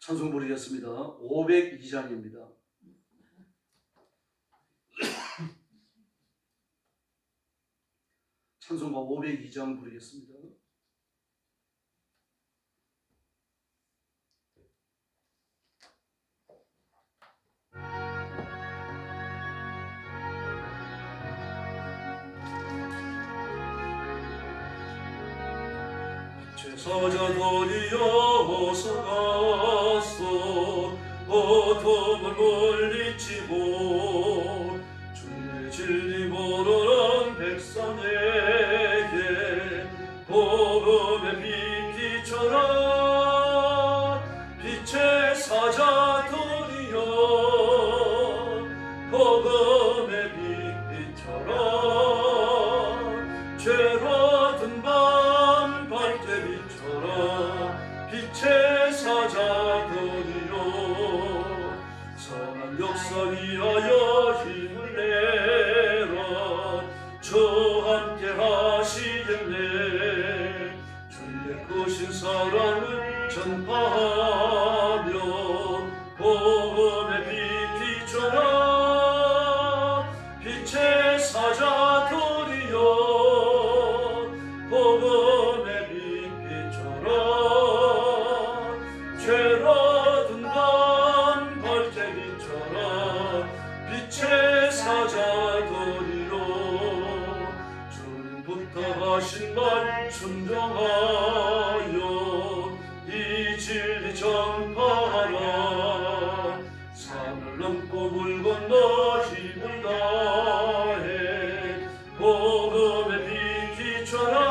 찬송 부르겠습니다. 502장입니다. 찬송가 502장 부르겠습니다. 제사자들이여 어서 가서 어둠을 물리치고 주의 진리 보러는 백성에게 복음의 빛 비춰라. 빛의 사자들이여 복음의 빛 비춰라. 죄로 든 밤 밝게 비춰라. 빛의 사자들이여 선한 역사 위하여 힘을 내라. 주 함께 하시겠네. 주의 크신 사랑을 전파하며 복음의 빛 비춰라. 빛의 사자들이여 복음의 빛 비춰라. 죄로 든 밤 밝게 비춰라. 빛의 사자들이여 주님 부탁하신 말 순종하여 이 진리 전파하라. 산을 넘고 물 건너 힘을 다해 복음의 빛 비춰라.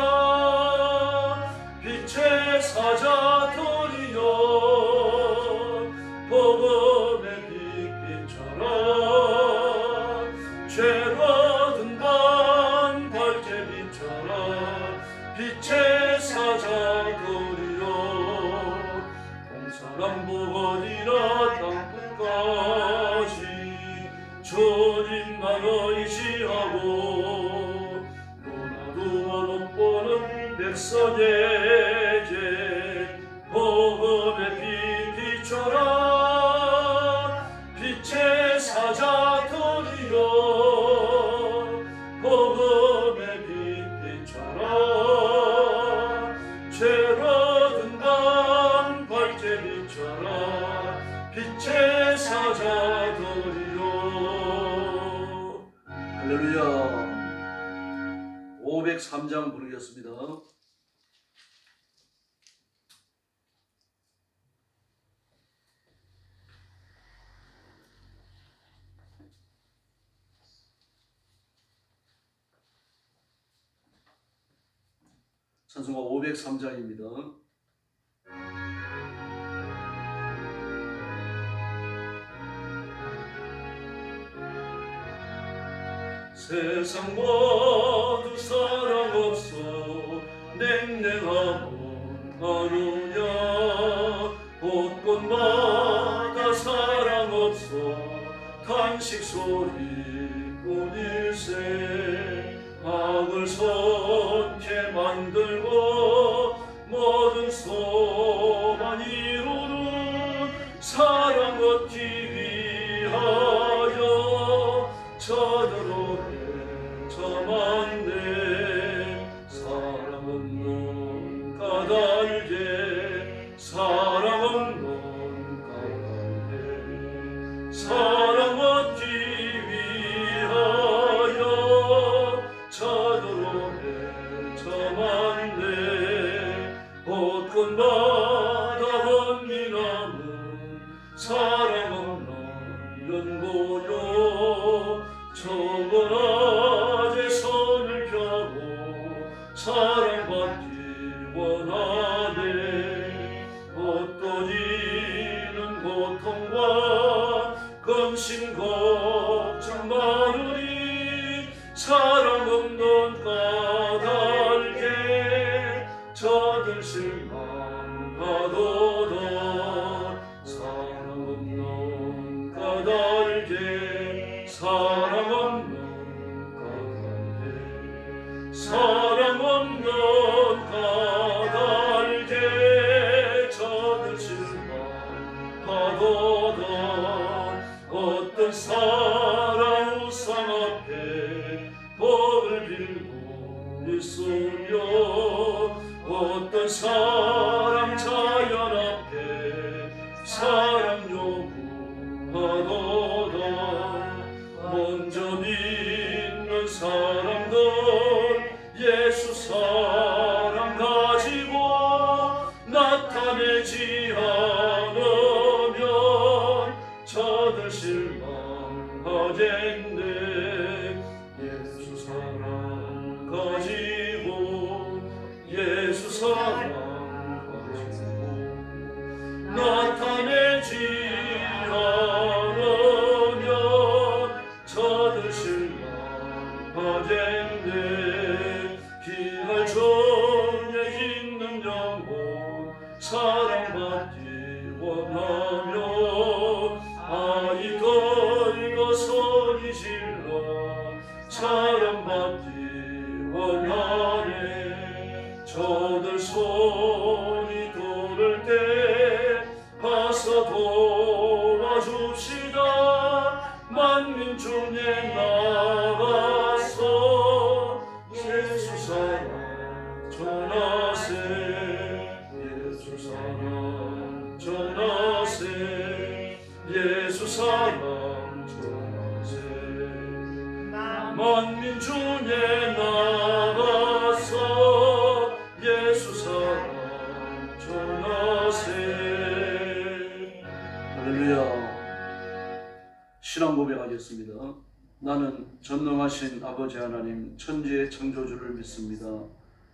빛의 사자들이여 복음의 빛 비춰라. 죄로 든 밤 밝게 비춰라. 빛의 사자들이여 동서남북 어디나 땅끝까지 주님 나라 의지하고 눈어두어 못 보는 백성에게 복음의 빛 비춰라. 빛의 사자들이여 복음의 빛 비춰라. 죄로 든 밤 밝게 비춰라. 빛의 사자들이여. 할렐루야. 503장 부르겠습니다. 찬송가 503장입니다. 세상 모두 사랑 없어 냉랭함은 하루냐. 곳곳마다 사랑 없어 탄식 소리뿐일세. 악을 선케 만들고 모든 소만 이루는 사랑 얻기 위하여 저들어내 저 많네. 사랑 없는 까닭에 사랑 없는 까닭에 사랑 얻기 위하여 저들어내 저 많네. 곳곳마다 번민함은 사랑 없는 연고요. 저번아재 손을 펴고 사랑받기 원하네. 엇도지는 고통과 근심 걱정 많으니 사랑 없는 까닭에 저들 실망하도다. 사랑 없는 까닭에 사랑 없는 까닭에 사랑 없는 까닭에 저들 실망 하도다. 어떤 사람 우상 앞에 복을 빌고 있으며 어떤 사람 자연 앞에 사랑 요구하도다. 먼저 믿는 사람들 예수 사랑 가지고 나타내지 않으면 저들 실망하겠네. 예수 사랑 가지고 예수 사랑 가지고 나타내지 않으면 저들 실망하겠네. 피할 전에 있는 영혼 사랑받기 원하며 아이들과 소리 질러 사랑받기 원하네. 저들 소리 들을 때 가서 도와줍시다. 만민 중에 나가서 예수 사랑 전하세. 예수 사랑 전하세. 예수 사랑 전하세. 만민 중에 나가서 예수 사랑 전하세. 할렐루야. 신앙 고백하겠습니다. 나는 전능하신 아버지 하나님 천지의 창조주를 믿습니다.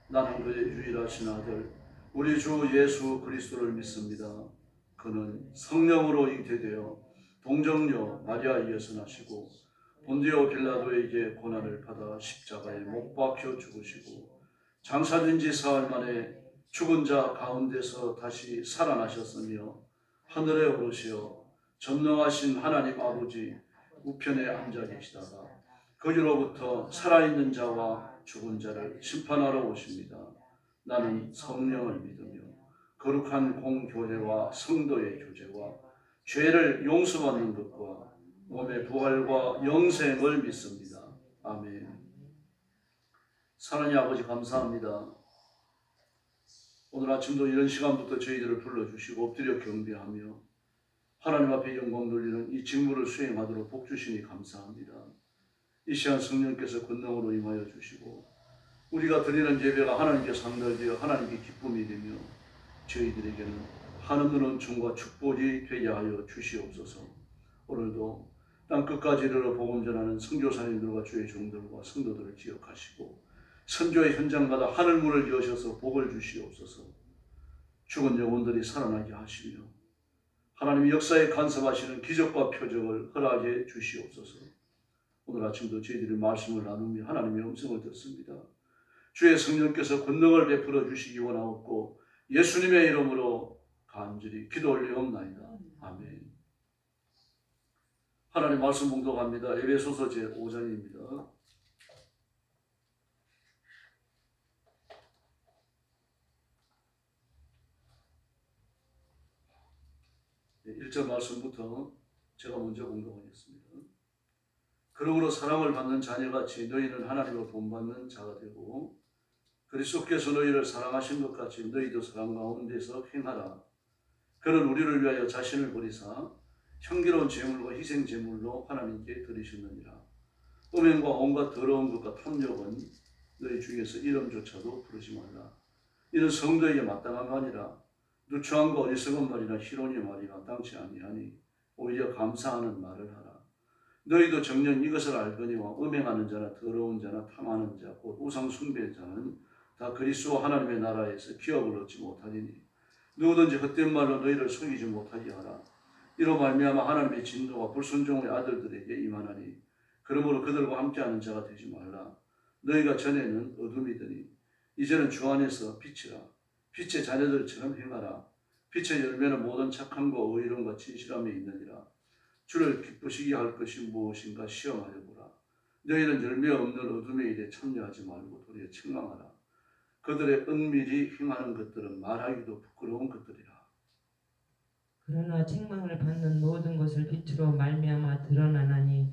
나는 그의 유일하신 아들 우리 주 예수 그리스도를 믿습니다. 그는 성령으로 잉태되어 동정녀 마리아에게서 나시고 본디오 빌라도에게 고난을 받아 십자가에 못 박혀 죽으시고 장사된 지 사흘 만에 죽은 자 가운데서 다시 살아나셨으며 하늘에 오르시어 전능하신 하나님 아버지 우편에 앉아 계시다가 거기로부터 살아있는 자와 죽은 자를 심판하러 오십니다. 나는 성령을 믿으며 거룩한 공교회와 성도의 교제와 죄를 용서받는 것과 몸의 부활과 영생을 믿습니다. 아멘. 사랑의 아버지 감사합니다. 오늘 아침도 이런 시간부터 저희들을 불러주시고 엎드려 경배하며 하나님 앞에 영광 돌리는 이 직무를 수행하도록 복 주시니 감사합니다. 이 시간 성령께서 권능으로 임하여 주시고 우리가 드리는 예배가 하나님께 상달되어 하나님께 기쁨이 되며 저희들에게는 하늘의 은총과 축복이 되게 하여 주시옵소서. 오늘도 땅끝까지 이르러 복음 전하는 선교사님들과 주의 종들과 성도들을 기억하시고 선교의 현장마다 하늘문을 여셔서 복을 주시옵소서. 죽은 영혼들이 살아나게 하시며 하나님의 역사에 간섭하시는 기적과 표적을 허락해 주시옵소서. 오늘 아침도 저희들이 말씀을 나누며 하나님의 음성을 듣습니다. 주의 성령께서 권능을 베풀어 주시기 원하옵고 예수님의 이름으로 간절히 기도 올리옵나이다. 아멘. 하나님 말씀 봉독합니다. 에베소서 제5장입니다. 네, 1절 말씀부터 제가 먼저 봉독하겠습니다. 그러므로 사랑을 받는 자녀같이 너희는 하나님을 본받는 자가 되고 그리스도께서 너희를 사랑하신 것 같이 너희도 사랑 가운데서 행하라. 그는 우리를 위하여 자신을 버리사 향기로운 제물과 희생 제물로 하나님께 드리셨느니라. 음행과 온갖 더러운 것과 탐욕은 너희 중에서 이름조차도 부르지 말라. 이는 성도에게 마땅함이 아니라 누추함과 어리석은 말이나 희론의 말이 마땅치 아니하니 오히려 감사하는 말을 하라. 너희도 정녕 이것을 알거니와 음행하는 자나 더러운 자나 탐하는 자 곧 우상 숭배자는 다 그리스도 하나님의 나라에서 기업을 얻지 못하리니 누구든지 헛된 말로 너희를 속이지 못하게 하라. 이로 말미암아 하나님의 진노가 불순종의 아들들에게 임하나니 그러므로 그들과 함께하는 자가 되지 말라. 너희가 전에는 어둠이더니 이제는 주 안에서 빛이라. 빛의 자녀들처럼 행하라. 빛의 열매는 모든 착함과 의로움과 진실함에 있느니라. 주를 기쁘시게 할 것이 무엇인가 시험하려 보라. 너희는 열매 없는 어둠의 일에 참여하지 말고 도리어 책망하라. 그들의 은밀히 행하는 것들은 말하기도 부끄러운 것들이라. 그러나 책망을 받는 모든 것을 빛으로 말미암아 드러나나니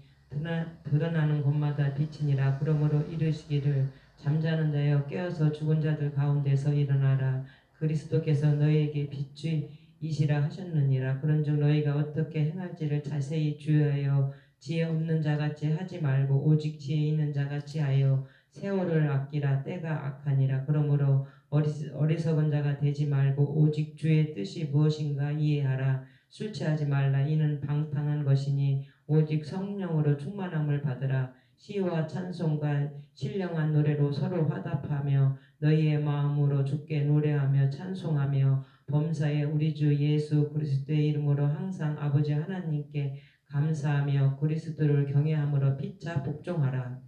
드러나는 곳마다 빛이니라. 그러므로 이르시기를 잠자는 자여 깨어서 죽은 자들 가운데서 일어나라. 그리스도께서 너희에게 빛이시라 하셨느니라. 그런즉 너희가 어떻게 행할지를 자세히 주의하여 지혜 없는 자같이 하지 말고 오직 지혜 있는 자같이 하여 세월을 아끼라. 때가 악하니라. 그러므로 어리석은 자가 되지 말고 오직 주의 뜻이 무엇인가 이해하라. 술 취하지 말라. 이는 방탕한 것이니 오직 성령으로 충만함을 받으라. 시와 찬송과 신령한 노래로 서로 화답하며 너희의 마음으로 주께 노래하며 찬송하며 범사에 우리 주 예수 그리스도의 이름으로 항상 아버지 하나님께 감사하며 그리스도를 경외함으로 피차 복종하라.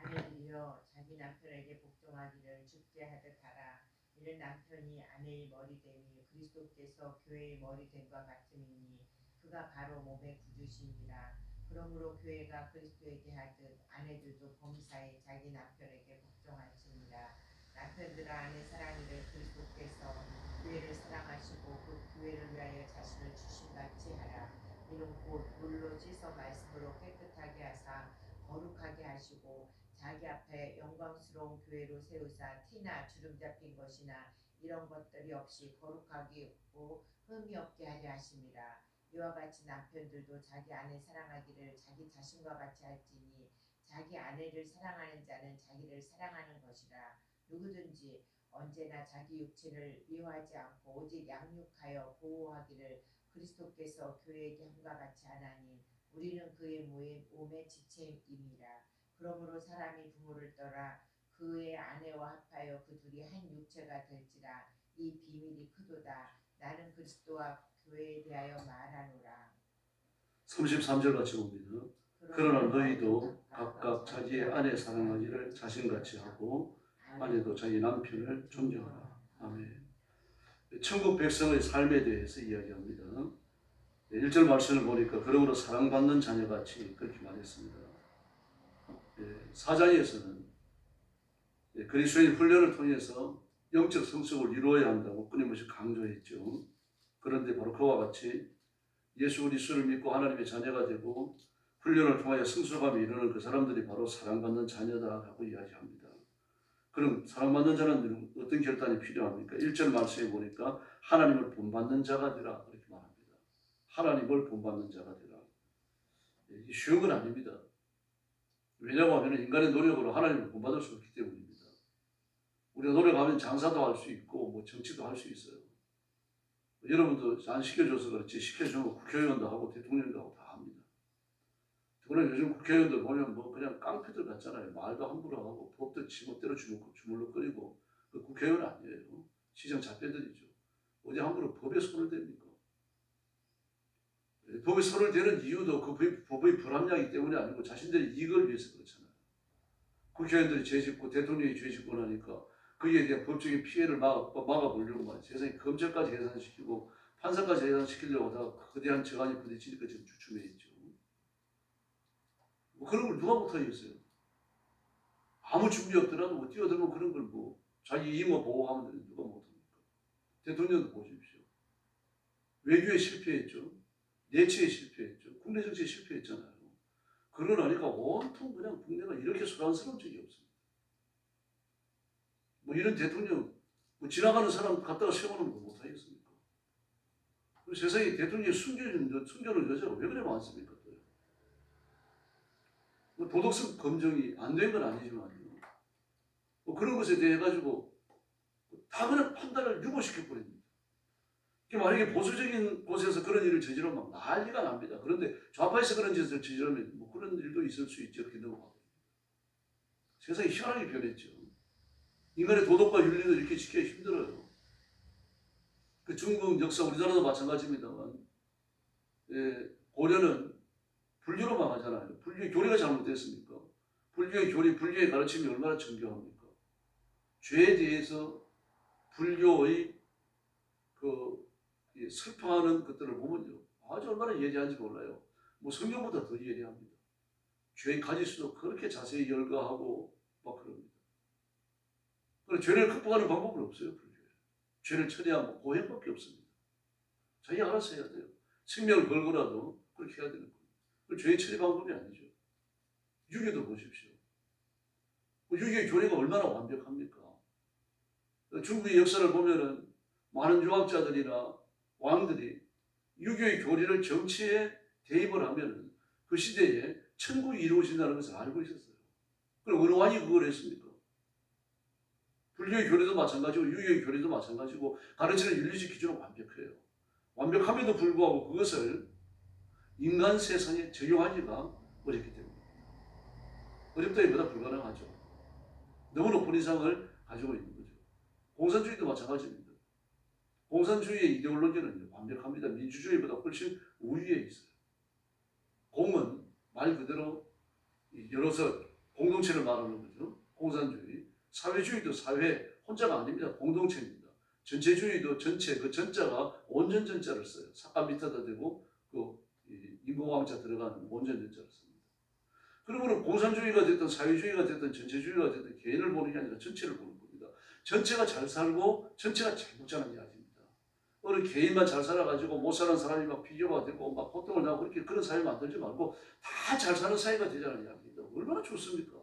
아내들이여 자기 남편에게 복종하기를 죽게 하듯 하라. 이는 남편이 아내의 머리 되니 그리스도께서 교회의 머리 된과 같음이니 그가 바로 몸의 구주시니라. 그러므로 교회가 그리스도에게 하듯 아내들도 범사에 자기 남편에게 복종할지니라. 남편들아 아내 사랑이를 그리스도께서 교회를 사랑하시고 그 교회를 위하여 자신을 주심같이 하라. 이는 곧 물로 씻어 말씀으로 깨끗하게 하사 거룩하게 하시고 자기 앞에 영광스러운 교회로 세우사 티나 주름 잡힌 것이나 이런 것들이 없이 거룩하고 흠이 없게 하려 하심이라. 이와 같이 남편들도 자기 아내 사랑하기를 자기 자신과 같이 할지니 자기 아내를 사랑하는 자는 자기를 사랑하는 것이라. 누구든지 언제나 자기 육체를 미워하지 않고 오직 양육하여 보호하기를 그리스도께서 교회에게 함과 같이 하나니 우리는 그의 몸의 지체임이라. 그러므로 사람이 부모를 떠나 그의 아내와 합하여 그 둘이 한 육체가 될지라. 이 비밀이 크도다. 나는 그리스도와 교회에 대하여 말하노라. 33절 같이 봅니다. 그러나 너희도 각각 자기의 아내 사랑하기를 자신같이 하고 아내도 자기 남편을 존경하라. 아멘. 천국 백성의 삶에 대해서 이야기합니다. 1절 말씀을 보니까 그러므로 사랑받는 자녀같이 그렇게 말했습니다. 4장에서는 그리스도인 훈련을 통해서 영적 성숙을 이루어야 한다고 끊임없이 강조했죠. 그런데 바로 그와 같이 예수 그리스도를 믿고 하나님의 자녀가 되고 훈련을 통하여 성숙함에 이르는 그 사람들이 바로 사랑받는 자녀다라고 이야기합니다. 그럼 사랑받는 자는 어떤 결단이 필요합니까? 1절 말씀에 보니까 하나님을 본받는 자가 되라 그렇게 말합니다. 하나님을 본받는 자가 되라. 이게 쉬운 건 아닙니다. 왜냐하면 인간의 노력으로 하나님을 본받을 수 없기 때문입니다. 우리가 노력하면 장사도 할 수 있고 뭐 정치도 할 수 있어요. 여러분도 안 시켜줘서 그렇지 시켜주면 국회의원도 하고 대통령도 하고 다 합니다. 그러나 요즘 국회의원들 보면 뭐 그냥 깡패들 같잖아요. 말도 함부로 하고 법도 지멋대로 주물럭거리고 그 국회의원 아니에요. 시정 잡배들이죠. 어디 함부로 법에 손을 댑니까? 법에 손을 대는 이유도 그 법의 불합리하기 때문이 아니고 자신들의 이익을 위해서 그렇잖아요. 국회의원들이 죄짓고 대통령이 죄짓고 나니까 거기에 대한 법적인 피해를 막아보려고 말이죠. 세상에 검찰까지 해산시키고 판사까지 해산시키려고 하다가 거대한 저간이 부딪히니까 지금 주춤해 있죠. 뭐 그런 걸 누가 못하겠어요. 아무 준비 없더라도 뭐 뛰어들면 그런 걸 뭐 자기 이익만 보호하면 되는데 누가 못합니까? 대통령도 보십시오. 외교에 실패했죠. 내치에 실패했죠. 국내 정치에 실패했잖아요. 그러고 나니까 온통 그냥 국내가 이렇게 소란스러운 적이 없습니다. 뭐 이런 대통령 뭐 지나가는 사람 갖다가 세우는 거 못하겠습니까? 그리고 세상에 대통령이 숨겨놓은 여자가 왜 그래 많습니까? 뭐 도덕성 검증이 안 된 건 아니지만 뭐 그런 것에 대해 가지고 다 그냥 판단을 유보시켜 버립니다. 만약에 보수적인 곳에서 그런 일을 저지르면 난리가 납니다. 그런데 좌파에서 그런 짓을 저지르면 뭐 그런 일도 있을 수 있죠. 이렇게 넘어가고. 세상이 희한하게 변했죠. 인간의 도덕과 윤리도 이렇게 지키기 힘들어요. 그 중국 역사 우리나라도 마찬가지입니다만 고려는 불교로 망하잖아요. 불교의 교리가 잘못됐습니까? 불교의 교리, 불교의 가르침이 얼마나 정교합니까? 죄에 대해서 불교의 슬퍼하는 것들을 보면요. 아주 얼마나 예리한지 몰라요. 뭐 성경보다 더 예리합니다. 죄의 가지수도 그렇게 자세히 열거하고 막 그럽니다. 그래서 죄를 극복하는 방법은 없어요. 불교에. 죄를 처리하면 고행밖에 없습니다. 자기가 알아서 해야 돼요. 생명을 걸고라도 그렇게 해야 되는 거예요. 그 죄의 처리 방법이 아니죠. 유교도 보십시오. 유교의 교리가 얼마나 완벽합니까? 중국의 역사를 보면은 많은 유학자들이나 왕들이 유교의 교리를 정치에 대입을 하면은 그 시대에 천국이 이루어진다는 것을 알고 있었어요. 그럼 어느 왕이 그걸 했습니까? 불교의 교리도 마찬가지고 유교의 교리도 마찬가지고 가르치는 윤리적 기준은 완벽해요. 완벽함에도 불구하고 그것을 인간 세상에 적용하기가 어렵기 때문에 어렵다기보다 불가능하죠. 너무 높은 이상을 가지고 있는 거죠. 공산주의도 마찬가지입니다. 공산주의의 이데올로기는 완벽합니다. 민주주의보다 훨씬 우위에 있어요. 공은 말 그대로 여러서 공동체를 말하는 거죠. 공산주의. 사회주의도 사회 혼자가 아닙니다. 공동체입니다. 전체주의도 전체, 그 전자가 온전 전자를 써요. 삭감 밑에다 대고 그 인공왕자 들어가는 온전 전자를 씁니다. 그러므로 공산주의가 됐든 사회주의가 됐든 전체주의가 됐든 개인을 보는 게 아니라 전체를 보는 겁니다. 전체가 잘 살고 전체가 잘 먹자는 이야기입니다. 어느 개인만 잘 살아가지고 못 사는 사람이 막 비교가 되고 막 고통을 나고 그렇게 그런 사회 만들지 말고 다 잘 사는 사회가 되자는 이야기입니다. 얼마나 좋습니까?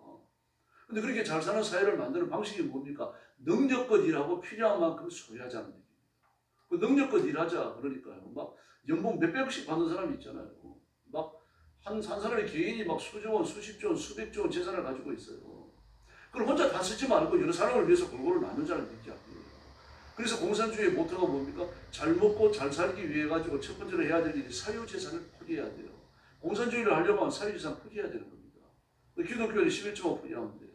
근데 그렇게 잘 사는 사회를 만드는 방식이 뭡니까? 능력껏 일하고 필요한 만큼 소유하자는 얘기입니다. 그 능력껏 일하자 그러니까요. 막 연봉 몇백억씩 받는 사람이 있잖아요. 막 한 사람의 개인이 막 수조 원, 수십조 원, 수백조 원 재산을 가지고 있어요. 그걸 혼자 다 쓰지 말고 여러 사람을 위해서 골고루 나누자는 얘기야. 그래서 공산주의의 모토가 뭡니까? 잘 먹고 잘 살기 위해 가지고 첫 번째로 해야 될 일이 사유재산을 포기해야 돼요. 공산주의를 하려고 하면 사유재산 포기해야 되는 겁니다. 기독교는 11조만 포기하면 돼요.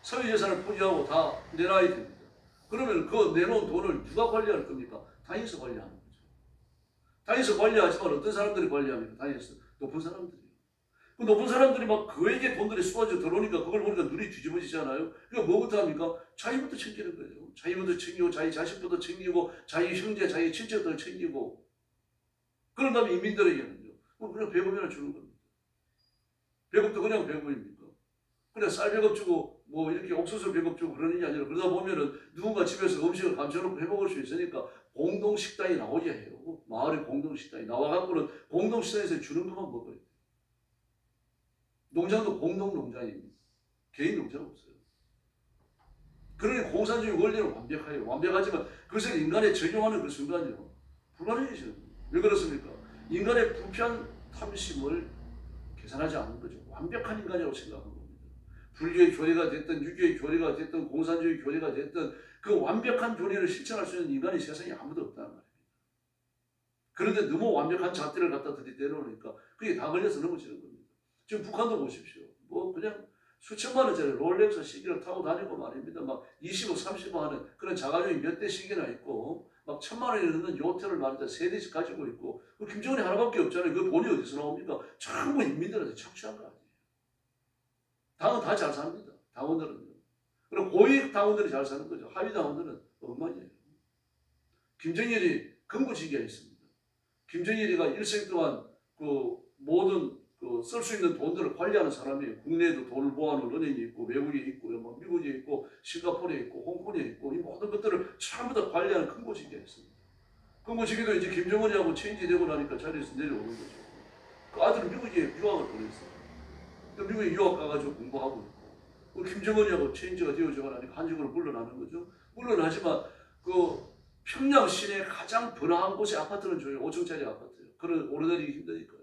사유재산을 포기하고 다 내놔야 됩니다. 그러면 그 내놓은 돈을 누가 관리할 겁니까? 당에서 관리하는 거죠. 당에서 관리하지만 어떤 사람들이 관리합니까? 당에서 높은 사람들이요. 그 높은 사람들이 막 그에게 돈들이 쏟아져 들어오니까 그걸 보니까 눈이 뒤집어지잖아요. 그러니까 뭐부터 합니까? 자기부터 챙기는 거예요. 자기부터 챙기고 자기 자식부터 챙기고 자기 형제, 자기 친척들 챙기고 그런 다음에 인민들에게는요. 그냥 배급이나 주는 겁니다. 배급도 그냥 배급입니까? 그냥 쌀 배급 주고 뭐 이렇게 옥수수 배급 주고 그러는 게 아니라 그러다 보면은 누군가 집에서 음식을 감춰놓고 해먹을 수 있으니까 공동식당이 나오게 해요. 마을의 공동식당이 나와갖고는 공동식당에서 주는 것만 먹어요. 농장도 공동농장입니다. 개인 농장 없어요. 그러니 공산주의 원리는 완벽해요. 완벽하지만 그것을 인간에 적용하는 그 순간이요. 불가능해져요. 왜 그렇습니까? 인간의 부패한 탐심을 계산하지 않는 거죠. 완벽한 인간이라고 생각하는 겁니다. 불교의 교리가 됐든 유교의 교리가 됐든 공산주의 교리가 됐든 그 완벽한 교리를 실천할 수 있는 인간이 세상에 아무도 없다는 말입니다. 그런데 너무 완벽한 잣대를 갖다 들이대놓으니까 그게 다 걸려서 넘어지는 겁니다. 지금 북한도 보십시오. 뭐 그냥 수천만 원짜리 롤렉스 시계를 타고 다니고 말입니다. 막 20억, 30억 하는 그런 자가용이 몇 대씩이나 있고 막 1,000만 원이 넘는 요트를 말이다 3대씩 가지고 있고 그 김정은이 하나밖에 없잖아요. 그 돈이 어디서 나옵니까? 전부 인민들한테 착취한 거 아니에요. 당은 다 잘 삽니다. 당원들은요. 그리고 고위 당원들이 잘 사는 거죠. 하위 당원들은 엉망이에요. 김정일이 금고지기가 있습니다. 김정일이가 일생 동안 그 모든 쓸 수 있는 돈들을 관리하는 사람이에요. 국내에도 돈을 모아놓은 은행이 있고 외국에 있고 뭐 미국에 있고 싱가포르에 있고 홍콩에 있고 이 모든 것들을 전부 다 관리하는 금고지기가 있습니다. 금고지기도 이제 김정은이하고 체인지되고 나니까 자리에서 내려오는 거죠. 그 아들은 미국에 유학을 보냈어요. 미국에 유학 가가지고 공부하고 있고 김정은이하고 체인지가 되어지고 나니까 한식으로 물러나는 거죠. 물러나지만 그 평양 시내 가장 번화한 곳에 아파트는 줘요. 5층짜리 아파트요. 그걸 오르내리기 힘드니까요.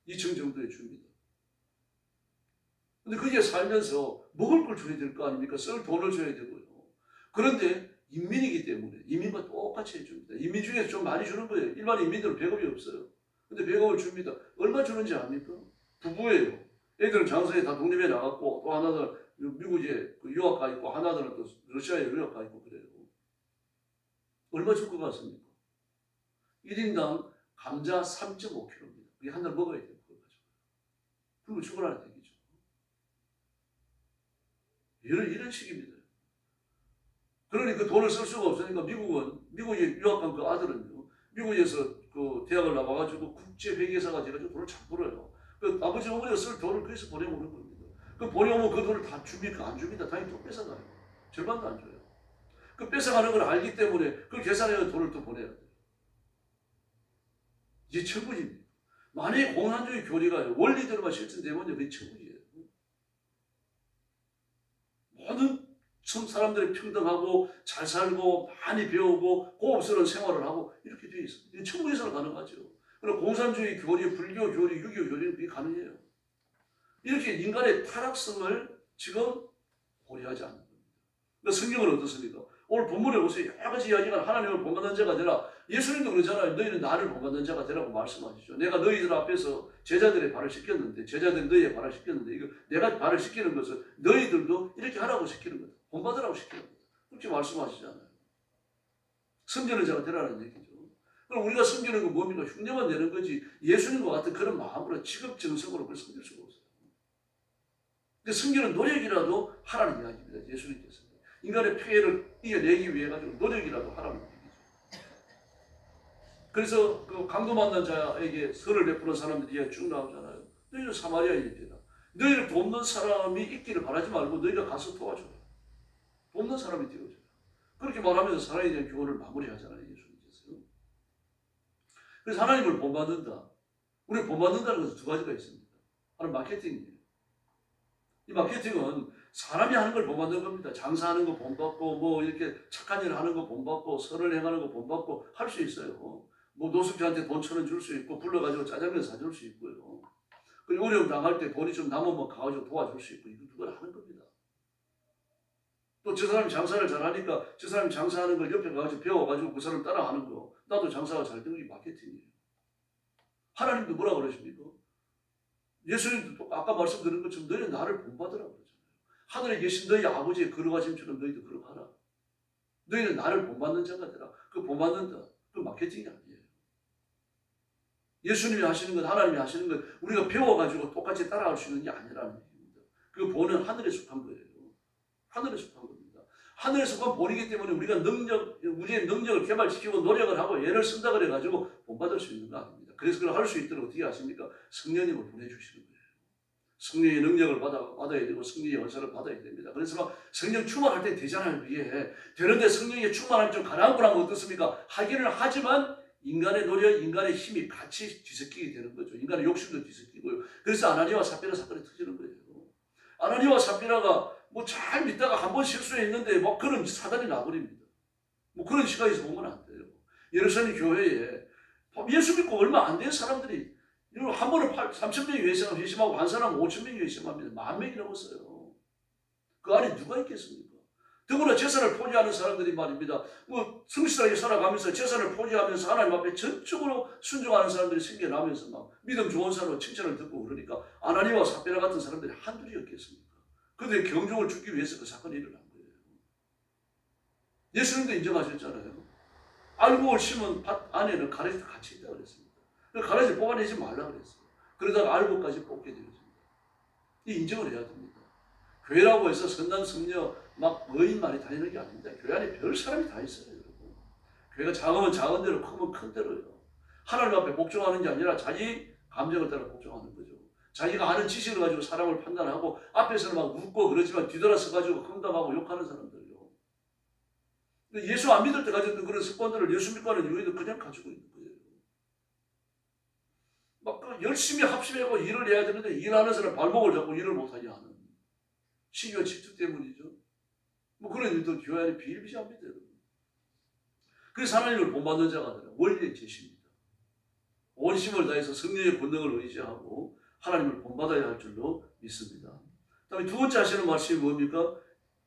2층 정도에 줍니다. 근데 그게 살면서 먹을 걸 줘야 될 거 아닙니까? 쓸 돈을 줘야 되고요. 그런데 인민이기 때문에 이민과 똑같이 해줍니다. 인민 중에서 좀 많이 주는 거예요. 일반 인민들은 배급이 없어요. 근데 배급을 줍니다. 얼마 주는지 압니까? 부부예요. 애들은 장성에 다 독립해 나갔고 또 하나는 미국에 유학 가 있고 하나들은 또 러시아에 유학 가 있고 그래요. 얼마 줄 것 같습니까? 1인당 감자 3.5kg입니다. 그게 한 달 먹어야 돼요. 그걸 가지고. 그리고 죽어라는 얘기죠. 이런 식입니다. 그러니 그 돈을 쓸 수가 없으니까 미국에 유학 간 그 아들은요. 미국에서 그 대학을 나와가지고 국제회계사가 돼가지고 돈을 잘 벌어요. 그 아버지 어머니가 쓸 돈을 그래서 보내오는 겁니다. 그 보내오면 그 돈을 다 줍니까? 안 줍니다. 당연히 또 뺏어가요. 절반도 안 줘요. 그 뺏어가는 걸 알기 때문에 그걸 계산해서 돈을 또 보내야 돼요. 이게 천국입니다. 만약에 공산주의 교리가 원리대로만 실천되면 그게 천국이에요. 모든 사람들이 평등하고 잘 살고 많이 배우고 고급스러운 생활을 하고 이렇게 되어 있어요. 이게 천국에서는 가능하죠. 그리고 공산주의 교리, 불교 교리, 유교 교리는 그게 가능해요. 이렇게 인간의 타락성을 지금 고려하지 않는 겁니다. 그러니까 성경은 어떻습니까? 오늘 본문에 보세요. 여러 가지 이야기가 하나님을 본받는 자가 되라. 예수님도 그러잖아요. 너희는 나를 본받는 자가 되라고 말씀하시죠. 내가 너희들 앞에서 제자들의 발을 씻겼는데, 제자들이 너희의 발을 씻겼는데, 이거 내가 발을 씻기는 것은 너희들도 이렇게 하라고 시키는 거다. 본받으라고 시키는 거다. 그렇게 말씀하시잖아요. 섬기는 자가 되라는 얘기죠. 그럼 우리가 섬기는 건 뭡니까? 흉내만 내는 거지. 예수님과 같은 그런 마음으로 지극정성으로 그걸 섬길 수가 없어요. 근데 섬기는 노력이라도 하라는 이야기입니다. 예수님께서. 인간의 폐해를 이겨내기 위해 가지고 노력이라도 하라는 얘기죠. 그래서 그 강도 만난 자에게 선을 베푸는 사람들이 쭉 나오잖아요. 너희는 사마리아인이다. 너희를 돕는 사람이 있기를 바라지 말고 너희가 가서 도와줘라. 돕는 사람이 되어줘라. 그렇게 말하면서 사랑에 대한 교훈을 마무리하잖아요. 예수님께서. 그래서 하나님을 본받는다. 우리 본받는다는 것은 두 가지가 있습니다. 하나는 마케팅이에요. 이 마케팅은 사람이 하는 걸 본받는 겁니다. 장사하는 거 본받고, 뭐 이렇게 착한 일 하는 거 본받고, 선을 행하는 거 본받고 할 수 있어요. 뭐 노숙자한테 돈 1,000원 줄 수 있고, 불러가지고 짜장면 사줄 수 있고요. 그리고 어려움 당할 때 돈이 좀 남으면 가가지고 도와줄 수 있고, 이거 그걸 하는 겁니다. 또 저 사람이 장사를 잘하니까 저 사람이 장사하는 걸 옆에 가가지고 배워가지고 그 사람 따라하는 거. 나도 장사가 잘 되는 게 마케팅이에요. 하나님도 뭐라 그러십니까? 예수님도 아까 말씀드린 것처럼 너희는 나를 본받으라고 그러잖아요. 하늘에 계신 너희 아버지의 걸어가심처럼 너희도 걸어가라. 너희는 나를 본받는 자가 되라. 그 본받는다. 그 마케팅이 아니에요. 예수님이 하시는 것, 하나님이 하시는 것, 우리가 배워가지고 똑같이 따라갈 수 있는 게 아니라는 얘기입니다. 그 본은 하늘에 속한 거예요. 하늘에 속한 겁니다. 하늘에 속한 본이기 때문에 우리가 우리의 능력을 개발시키고 노력을 하고 애를 쓴다 그래가지고 본받을 수 있는 거 아닙니다. 그래서 그걸 할 수 있도록 어떻게 하십니까? 성령님을 보내주시는 거예요. 성령의 능력을 받아야 되고 성령의 연사를 받아야 됩니다. 그래서 막 성령 충만할 때 되잖아요. 그게 되는데 성령의 충만함이 좀 가라앉고나면 어떻습니까? 하기는 하지만 인간의 노력, 인간의 힘이 같이 뒤섞이게 되는 거죠. 인간의 욕심도 뒤섞이고요. 그래서 아나니아와 삽비라 사건이 터지는 거예요. 아나니아와 삽비라가 뭐 잘 믿다가 한번 실수했는데 뭐 그런 사단이 나버립니다. 뭐 그런 시각에서 보면 안 돼요. 예루살렘 교회에 예수 믿고 얼마 안 된 사람들이 한 번은 3,000명이 회심하고 한 사람은 5,000명이 회심합니다. 10,000명이 넘었어요. 그 안에 누가 있겠습니까? 더구나 재산을 포기하는 사람들이 말입니다. 뭐 성실하게 살아가면서 재산을 포기하면서 하나님 앞에 전적으로 순종하는 사람들이 생겨나면서 막 믿음 좋은 사람으로 칭찬을 듣고 그러니까 아나니아와 삽비라 같은 사람들이 한둘이었겠습니까? 그들의 경종을 죽기 위해서 그 사건이 일어난 거예요. 예수님도 인정하셨잖아요. 알곡을 심은 밭 안에는 가래도 같이 있다고 그랬습니다. 가라지 뽑아내지 말라 그랬어요. 그러다가 알곡까지 뽑게 되었습니다. 이 인정을 해야 됩니다. 교회라고 해서 선남 성녀 막 의인만이 다니는 게 아닙니다. 교회 안에 별 사람이 다 있어요, 여러분. 교회가 작으면 작은 대로 크면 큰 대로요. 하나님 앞에 복종하는 게 아니라 자기 감정을 따라 복종하는 거죠. 자기가 아는 지식을 가지고 사람을 판단하고 앞에서는 막 웃고 그러지만 뒤돌아서 가지고 흥담하고 욕하는 사람들요. 예수 안 믿을 때 가졌던 그런 습관들을 예수 믿고 하는 이유에도 그냥 가지고 있는 거예요. 막 열심히 합심하고 일을 해야 되는데 일하는 사람 발목을 잡고 일을 못하게 하는 시기와 질투 때문이죠. 뭐 그런 일도 교회 안에 비일비재합니다. 그래서 하나님을 본받는 자가 되라. 원리의 제시입니다. 온 힘을 다해서 성령의 권능을 의지하고 하나님을 본받아야 할 줄로 믿습니다. 다음에 두 번째 하시는 말씀이 뭡니까?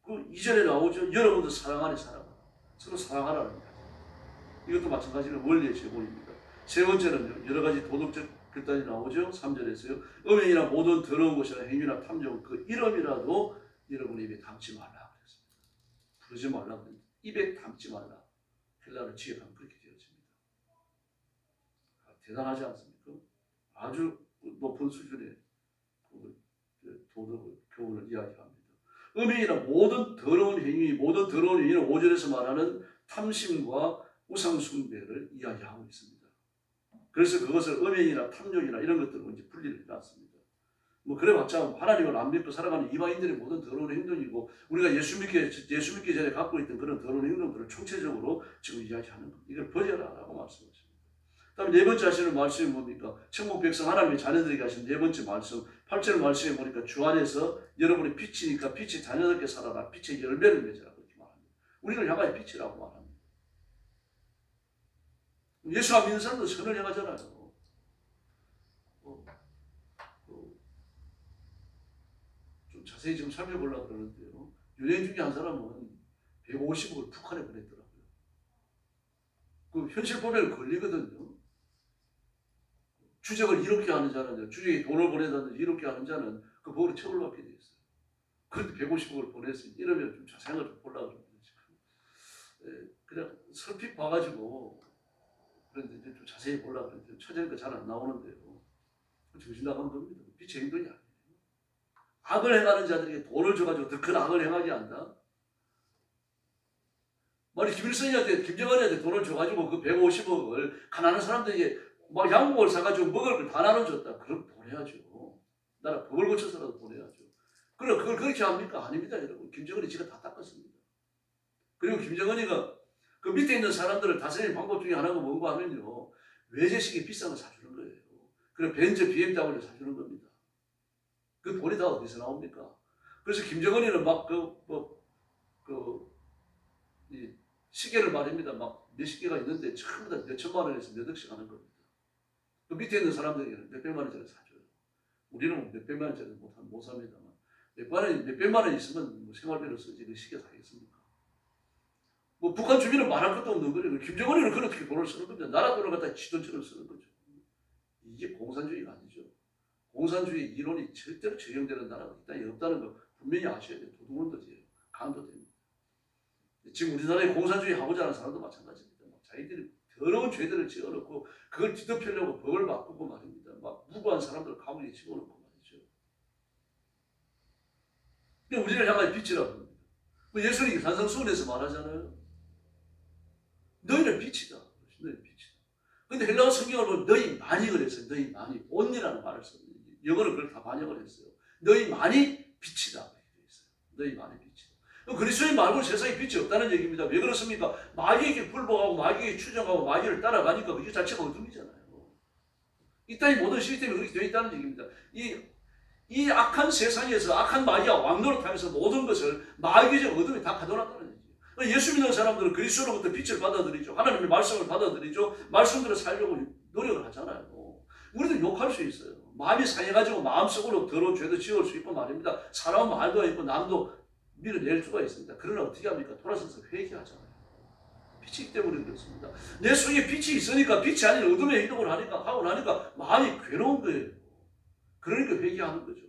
그 2절에 나오죠. 여러분도 사랑 안에 살아가라. 서로 사랑하라는 거죠. 이것도 마찬가지로 원리의 제공입니다. 세 번째는 여러 가지 도덕적 결단이 나오죠. 3절에서요. 음행이나 모든 더러운 것이나 행위나 탐정 그 이름이라도 여러분의 입에 담지 말라 그랬습니다. 부르지 말라 그랬습니다. 입에 담지 말라. 헬라를 지역하면 그렇게 되어집니다. 대단하지 않습니까? 아주 높은 수준의 도덕 교훈을 이야기합니다. 음행이나 모든 더러운 행위, 모든 더러운 행위는 5절에서 말하는 탐심과 우상숭배를 이야기하고 있습니다. 그래서 그것을 음행이나 탐욕이나 이런 것들로 이제 분리를 해놨습니다. 뭐 그래봤자 하나님을 안 믿고 살아가는 이방인들의 모든 더러운 행동이고 우리가 예수 믿기 전에 갖고 있던 그런 더러운 행동들을 총체적으로 지금 이야기하는 겁니다. 이걸 버려라라고 말씀하십니다. 다음에 네 번째 하시는 말씀이 뭡니까? 천국 백성 하나님의 자녀들에게 하신 네 번째 말씀 8절 말씀에 보니까 주 안에서 여러분이 빛이니까 빛의 자녀답게 살아라. 빛의 열매를 맺으라 그렇게 말합니다. 우리를 향하여 빛이라고 말합니다. 예수 안 믿는 사람도 선을 향하잖아요. 좀 자세히 좀 살펴보려고 그러는데요. 유대인 중에 한 사람은 150억을 북한에 보냈더라고요. 그 현실 보면 걸리거든요. 주적을 이렇게 하는 자는, 주적이 돈을 보내다든지 이렇게 하는 자는 그 법으로 처벌받게 돼 있어요. 그런데 150억을 보냈으니 이러면 좀 자세한 걸 좀 보려고 그럽니다. 그냥 설핏 봐가지고 그런데 이제 좀 자세히 보려고 그러는데 찾으니까 잘 안 나오는데요. 정신 나간 겁니다. 빛의 행동이 아니에요. 악을 행하는 자들에게 돈을 줘가지고 더 큰 악을 행하게 한다. 만약 김일성이한테 김정은한테 돈을 줘가지고 그 150억을 가난한 사람들에게 막 양복을 사가지고 먹을 걸 다 나눠줬다. 그럼 보내야죠. 나라 법을 고쳐서라도 보내야죠. 그럼 그걸 그렇게 합니까? 아닙니다, 여러분. 김정은이 지가 다 닦았습니다. 그리고 김정은이가 그 밑에 있는 사람들을 다스리는 방법 중에 하나가 뭔가 하면요. 외제식이 비싼 거 사주는 거예요. 그리고 벤츠, BMW 사주는 겁니다. 그 돈이 다 어디서 나옵니까? 그래서 김정은이는 막 이 시계를 말입니다. 막 몇십 개가 있는데 전부 다 몇천만 원에서 몇 억씩 하는 겁니다. 그 밑에 있는 사람들에게는 몇백만 원짜리 사줘요. 우리는 뭐 몇백만 원짜리 못 삽니다만 몇백만 원 있으면 뭐 생활비로 쓰지 그 시계 사겠습니까? 뭐 북한 주민은 말할 것도 없는 거예요. 김정은이는 그렇게 돈을 쓰는 겁니다. 나라 돈을 갖다 지 돈처럼 쓰는 거죠. 이게 공산주의가 아니죠. 공산주의 이론이 절대로 적용되는 나라가 이 땅에 없다는 거 분명히 아셔야 돼요. 도둑놈들이에요. 강도됩니다. 지금 우리나라에 공산주의 하고자 하는 사람도 마찬가지입니다. 자기들이 더러운 죄들을 지어놓고 그걸 뒤덮으려고 법을 바꾸고 말입니다. 막 무고한 사람들을 감옥에 집어넣고 말이죠. 근데 우리를 향하여 빛이라고 합니다. 예수님이 산상수훈에서 말하잖아요. 너희는 빛이다. 너희는 빛이다. 근데 헬라어 성경을 보면 너희 많이 그랬어요. 너희 많이. 온이라는 말을 써요. 영어는 그걸 다 번역을 했어요. 너희 많이 빛이다. 이렇게 돼 있어요. 너희 많이 빛이다. 그리스도인 말고 세상에 빛이 없다는 얘기입니다. 왜 그렇습니까? 마귀에게 불복하고 마귀에게 추정하고 마귀를 따라가니까 그게 자체가 어둠이잖아요. 이 땅의 모든 시스템이 그렇게 되어 있다는 얘기입니다. 이 악한 세상에서 악한 마귀가 왕노릇하면서 모든 것을 마귀적 어둠이 다 가둬놨다는 얘기예요. 예수 믿는 사람들은 그리스도로부터 빛을 받아들이죠. 하나님의 말씀을 받아들이죠. 말씀대로 살려고 노력을 하잖아요. 우리도 욕할 수 있어요. 마음이 상해가지고 마음속으로 더러운 죄도 지을 수 있고 말입니다. 사람은 말도 있고 남도 밀어낼 수가 있습니다. 그러나 어떻게 합니까? 돌아서서 회개하잖아요. 빛이기 때문에 그렇습니다. 내 속에 빛이 있으니까 빛이 아닌 어둠의 행동을 하고 나니까 마음이 괴로운 거예요. 그러니까 회개하는 거죠.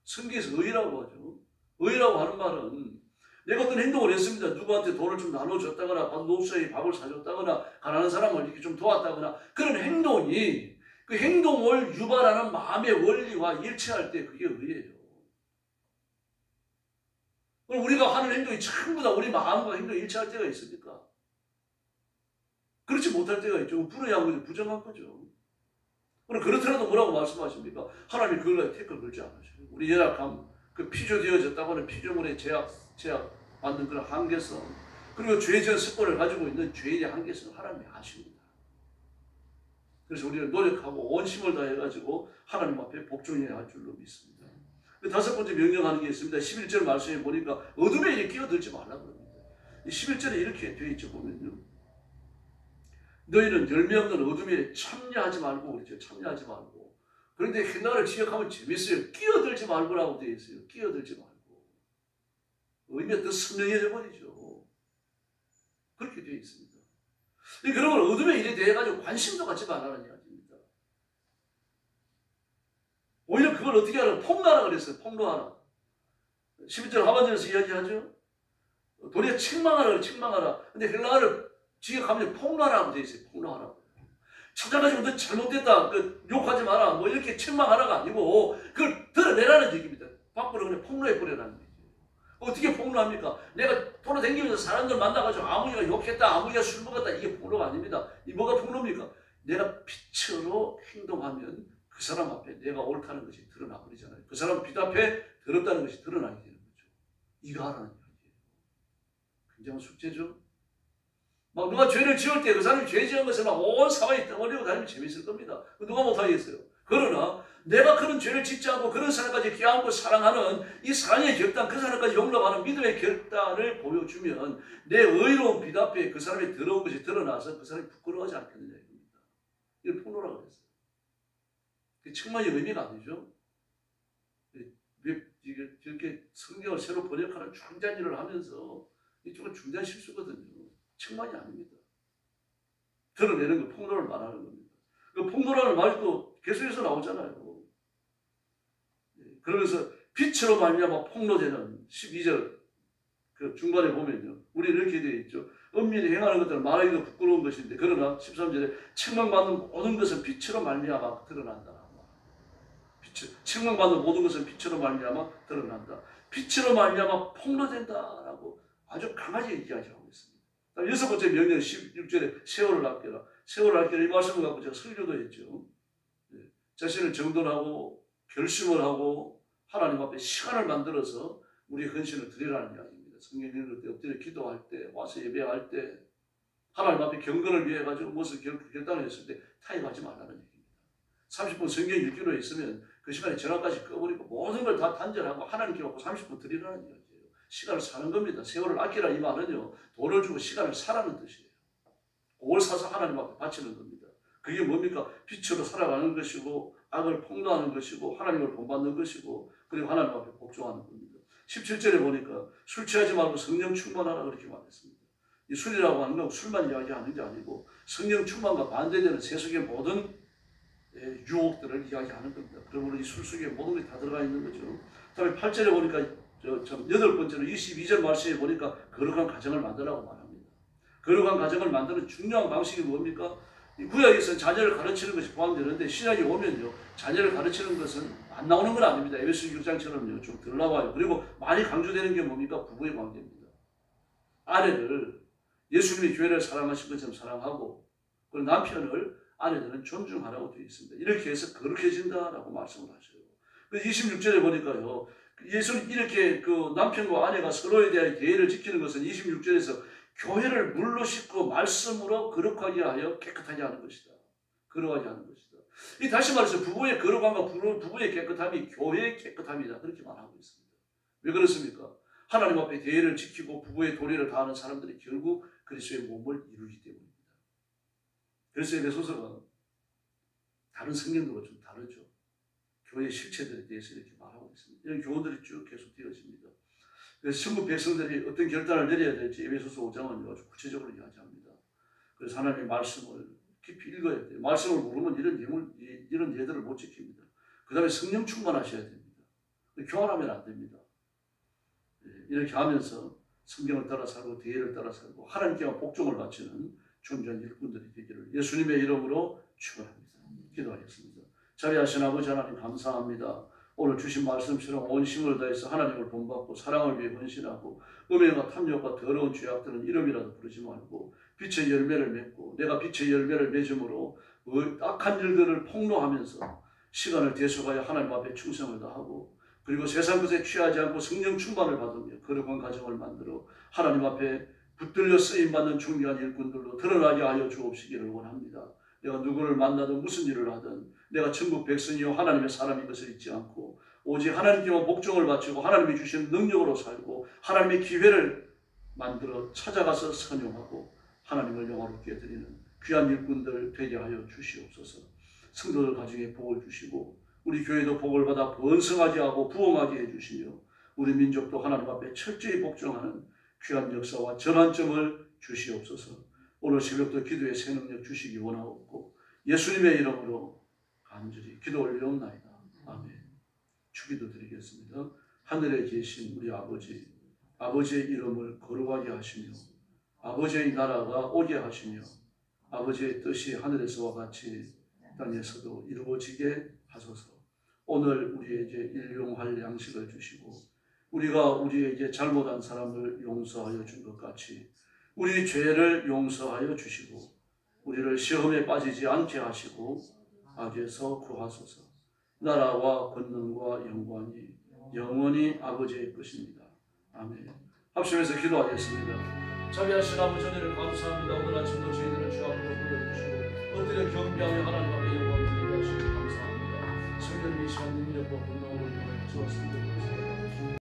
성경에서 의라고 하죠. 의라고 하는 말은 내가 어떤 행동을 했습니다. 누구한테 돈을 좀 나눠줬다거나 노숙자에게 밥을 사줬다거나 가난한 사람을 이렇게 좀 도왔다거나 그런 행동이 그 행동을 유발하는 마음의 원리와 일치할 때 그게 의예요. 그럼 우리가 하는 행동이 전부 다 우리 마음과 행동이 일치할 때가 있습니까? 그렇지 못할 때가 있죠. 불의한 거죠. 부정한 거죠. 그럼 그렇더라도 뭐라고 말씀하십니까? 하나님이 그걸 태클 걸지 않으셔요. 우리 연약함, 그 피조되어졌다고 하는 피조물의 제약 받는 그런 한계성, 그리고 죄전 습관을 가지고 있는 죄인의 한계성을 하나님이 아십니다. 그래서 우리는 노력하고 온 힘을 다해가지고 하나님 앞에 복종해야 할 줄로 믿습니다. 그 다섯 번째 명령하는 게 있습니다. 11절 말씀에 보니까 어둠에 끼어들지 말라고 합니다. 11절에 이렇게 되어 있죠. 보면요. 너희는 열매 없는 어둠에 참여하지 말고 그렇죠. 참여하지 말고. 그런데 헬라어를 지역하면 재밌어요. 끼어들지 말고라고 되어 있어요. 끼어들지 말고. 의미가 더 선명해져 버리죠. 그렇게 되어 있습니다. 그러면 어둠의 일에 대해 가지고 관심도 갖지 말라는 이야기입니다. 오히려 그걸 어떻게 하라? 폭로하라 그랬어요. 폭로하라. 11절 하반절에서 이야기하죠. 도리어 책망하라. 책망하라. 근데 헬라어를 지역하면 폭로하라고 되어 있어요. 폭로하라고. 찾아가지고 너 잘못됐다. 욕하지 마라. 뭐 이렇게 책망하라가 아니고 그걸 드러내라는 얘기입니다. 밖으로 그냥 폭로해버리라는 얘기예요. 어떻게 폭로합니까? 내가 돌아다니면서 사람들 만나가지고 아무리가 욕했다. 아무리가 술 먹었다. 이게 폭로가 아닙니다. 이 뭐가 폭로입니까? 내가 빛으로 행동하면 그 사람 앞에 내가 옳다는 것이 드러나 버리잖아요. 그 사람 빛 앞에 더럽다는 것이 드러나게 되는 거죠. 이거 하라는 이야기예요. 굉장한 숙제죠. 막 누가 죄를 지을 때 그 사람이 죄 지은 것을 막 온 사방에 떠벌리고 다니면 재밌을 겁니다. 누가 못하겠어요. 그러나 내가 그런 죄를 짓지 않고 그런 사람까지 껴안고 사랑하는 이 사랑의 결단, 그 사람까지 용납하는 믿음의 결단을 보여주면 내 의로운 빛 앞에 그 사람의 더러운 것이 드러나서 그 사람이 부끄러워하지 않겠느냐 이겁니다. 이걸 폭로라고 그랬어요. 그게 정말 의미가 아니죠. 왜 이렇게 성경을 새로 번역하는 중대한 일을 하면서 이쪽은 중대한 실수거든요. 책망이 아닙니다. 드러내는 거 폭로를 말하는 겁니다. 그 폭로라는 말이 또 계속해서 나오잖아요. 그러면서 빛으로 말미암아 폭로되는 12절 그 중간에 보면요. 우리 이렇게 되어 있죠. 은밀히 행하는 것들은 말하기도 부끄러운 것인데 그러나 13절에 책망받는 모든 것은 빛으로 말미암아 드러난다. 책망받는 모든 것은 빛으로 말미암아 드러난다. 빛으로 말미암아 폭로된다라고 아주 강하게 얘기하고 있습니다. 여섯 번째 명령 16절에 세월을 아껴라. 세월을 아껴라 이 말씀을 갖고 제가 설교도 했죠. 자신을 정돈하고 결심을 하고 하나님 앞에 시간을 만들어서 우리의 헌신을 드리라는 이야기입니다. 성경 읽을 때, 엎드려 기도할 때, 와서 예배할 때 하나님 앞에 경건을 위해 가지고 무엇을 결단을 했을 때 타협하지 말라는 얘기입니다. 30분 성경 읽기로 했으면 그 시간에 전화까지 꺼버리고 모든 걸 다 단절하고 하나님께 받고 30분 드리라는 이야기예요. 시간을 사는 겁니다. 세월을 아끼라 이 말은요. 돈을 주고 시간을 사라는 뜻이에요. 그걸 사서 하나님 앞에 바치는 겁니다. 그게 뭡니까? 빛으로 살아가는 것이고 악을 폭로하는 것이고 하나님을 본받는 것이고 그리고 하나님 앞에 복종하는 겁니다. 17절에 보니까 술 취하지 말고 성령 충만하라 그렇게 말했습니다. 이 술이라고 하는 건 술만 이야기하는 게 아니고 성령 충만과 반대되는 세속의 모든 유혹들을 이야기하는 겁니다. 그러므로 이 술 속에 모든 것이 다 들어가 있는 거죠. 다음에 8절에 보니까 여덟 번째로 22절 말씀에 보니까 거룩한 가정을 만들라고 말합니다. 거룩한 가정을 만드는 중요한 방식이 뭡니까? 이 구약에서는 자녀를 가르치는 것이 포함되는데 신약에 오면요. 자녀를 가르치는 것은 안 나오는 건 아닙니다. 에베소 6장처럼요. 좀 덜 나와요. 그리고 많이 강조되는 게 뭡니까? 부부의 관계입니다. 아내를 예수님이 교회를 사랑하신 것처럼 사랑하고 그리고 남편을 아내들은 존중하라고 되어 있습니다. 이렇게 해서 거룩해진다라고 말씀을 하셔요. 그래서 26절에 보니까요. 예수님 이렇게 그 남편과 아내가 서로에 대한 계율을 지키는 것은 26절에서 교회를 물로 씻고 말씀으로 거룩하게 하여 깨끗하게 하는 것이다. 거룩하게 하는 것이다. 이 다시 말해서 부부의 거룩함과 부부의 깨끗함이 교회의 깨끗함이다. 그렇게 말하고 있습니다. 왜 그렇습니까? 하나님 앞에 계율을 지키고 부부의 도리를 다하는 사람들이 결국 그리스도의 몸을 이루기 때문입니다. 그래서 에베소서가 다른 성경들과 좀 다르죠. 교회의 실체들에 대해서 이렇게 말하고 있습니다. 이런 교훈들이 쭉 계속 되어집니다. 그래서 천국 백성들이 어떤 결단을 내려야 될지 에베소서 5장은 아주 구체적으로 이야기합니다. 그래서 하나님의 말씀을 깊이 읽어야 돼요. 말씀을 모르면 이런 예들을 못 지킵니다. 그 다음에 성령 충만하셔야 됩니다. 교환하면 안 됩니다. 이렇게 하면서 성경을 따라 살고 대의를 따라 살고 하나님께만 복종을 바치는 존귀한 일꾼들이 되기를 예수님의 이름으로 축원합니다. 기도하겠습니다. 자비하신 아버지 하나님 감사합니다. 오늘 주신 말씀처럼 온 힘을 다해서 하나님을 본받고 사랑을 위해 헌신하고 음행과 탐욕과 더러운 죄악들은 이름이라도 부르지 말고 빛의 열매를 맺고 내가 빛의 열매를 맺음으로 악한 일들을 폭로하면서 시간을 대속하여 하나님 앞에 충성을 다하고 그리고 세상 것에 취하지 않고 성령 충만을 받으며 거룩한 가정을 만들어 하나님 앞에 붙들려 쓰임받는 중요한 일꾼들로 드러나게 하여 주옵시기를 원합니다. 내가 누구를 만나든 무슨 일을 하든 내가 천국 백성이요 하나님의 사람인 것을 잊지 않고 오직 하나님께만 복종을 바치고 하나님이 주신 능력으로 살고 하나님의 기회를 만들어 찾아가서 선용하고 하나님을 영화롭게 드리는 귀한 일꾼들 되게 하여 주시옵소서. 성도들 가정에 복을 주시고 우리 교회도 복을 받아 번성하게 하고 부흥하게 해주시며 우리 민족도 하나님 앞에 철저히 복종하는 귀한 역사와 전환점을 주시옵소서. 오늘 새벽도 기도의 새 능력 주시기 원하옵고 예수님의 이름으로 간절히 기도 올려옵나이다. 아멘. 주기도 드리겠습니다. 하늘에 계신 우리 아버지, 아버지의 이름을 거룩하게 하시며 아버지의 나라가 오게 하시며 아버지의 뜻이 하늘에서와 같이 땅에서도 이루어지게 하소서. 오늘 우리에게 일용할 양식을 주시고 우리가 우리에게 잘못한 사람을 용서하여 준 것 같이 우리 죄를 용서하여 주시고 우리를 시험에 빠지지 않게 하시고 악에서 구하소서. 나라와 권능과 영광이 영원히 아버지의 것입니다. 아멘. 합심해서 기도하겠습니다. 자비하신 아버지 은혜를 감사합니다. 오늘 아침도 저희들을 주 앞으로 불러주시고 엎드려 경배하며 하나님 앞에 영광 드립니다.